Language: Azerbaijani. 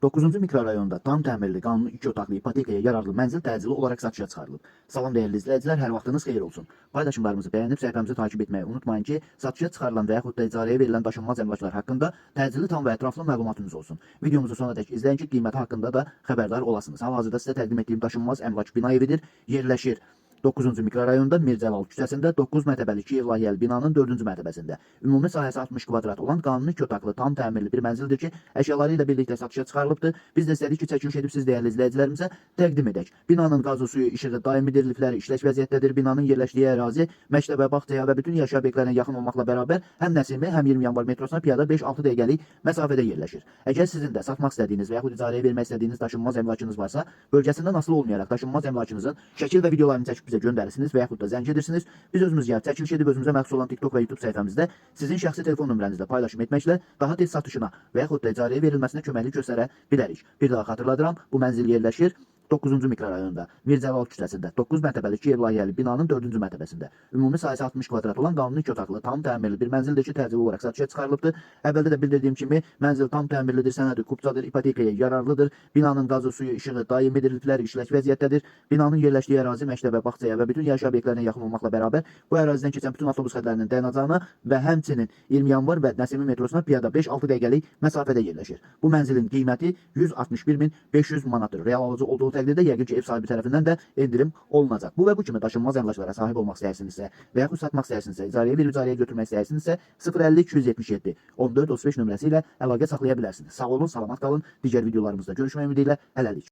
9-cu mikrorayonda tam təmirli, qanuni 2 otaqlı ipotekaya yararlı mənzil təcili olaraq satışa çıxarılıb. Salam dəyərli izləyicilər, hər vaxtınız xeyir olsun. Paylaşımlarımızı bəyənib səhifəmizi takib etməyi unutmayın ki, satışa çıxarılan və yaxud da icarəyə verilən daşınmaz əmlaklar haqqında təcili tam və ətraflı məlumatınız olsun. Videomuzu sonadək izləyin ki, qiyməti haqqında da xəbərdar olasınız. Hal-hazırda sizə təqdim etdiyim daşınmaz əmlak bina evidir. Yerləşir 9-cu mikrorayonda Mirzəlal küçəsində 9 mərtəbəli 2 ev layihəli binanın 4-cü mərtəbəsində. Ümumi sahəsi 60 kvadrat olan qanuni 2 otaqlı tam təmirli bir mənzildir ki, əşyaları ilə birlikdə satışa çıxarılıbdır. Biz də istədik ki, çəkiliş edib siz dəyərli izləyicilərimizə təqdim edək. Binanın qazı, suyu, işığı, daimidir, liftləri işləş vəziyyətdədir. Binanın yerləşdiyi ərazi məktəbə, bağçaya və bütün yaşayış obyektlərinə yaxın olmaqla bərabər həm Nəsimi, həm 20 yanvar metrosuna piyada 5-6 dəqiqəlik məsafədə yerləşir. Əgər sizin də satmaq istədiyiniz və yaxud icarəyə vermək istədiyiniz daşınmaz əmlakınız varsa, bölgəsindən asılı olmayaraq daşınmaz əmlakınızın şəkil və videolarını çəkib bizə göndərirsiniz və yaxud da zəng edirsiniz. Biz özümüz gəlib çəkiliş edib özümüzə məxsus olan TikTok və YouTube səhifəmizdə sizin şəxsi telefon nömrənizlə paylaşım etməklə daha tez satışına və yaxud da icarəyə verilməsinə köməklik göstərə bilərik. Bir daha xatırladıram, bu mənzil yerləşir 9-cu mikrorayonda Mirzəlal küçəsində 9 mərtəbəli 2 ev layihəli binanın 4-cü mərtəbəsində. Ümumi sahəsi 60 kvadrat olan qanuni 2 otaqlı tam təmirli bir mənzildir ki, təcili olaraq satışa çıxarılıbdır. Əvvəldə də bildirdiyim kimi mənzil tam təmirlidir, sənədi kupçadır, ipotekaya yararlıdır. Binanın qazı, suyu, işığı, daimidir, liftləri işlək vəziyyətdədir. Binanın yerləşdiyi ərazi məktəbə, bağçaya və bütün yaşayış obyektlərinə yaxın olmaqla bərabər bu ərazidən keçən bütün avtobus xətlərinin dayanacağına və həmçinin 20 yanvar və Nəsimi metrosuna piyada 5-6 dəqiqəlik məsafədə yerləşir. Bu mənzilin qiyməti 161.500 manatdır. Real alıcı olduğu təqdirdə yəqin ki, ev sahibi tərəfindən də endirim olunacaq. Bu və bu kimi daşınmaz əmlaklara sahib olmaq istəyirsinizsə və yaxud satmaq istəyirsinizsə, icarəyə verib icarəyə götürmək istəyirsinizsə 050 277 14 35 nömrəsi ilə əlaqə saxlaya bilərsiniz. Sağ olun, salamat qalın. Digər videolarımızda görüşmək ümidi ilə hələlik.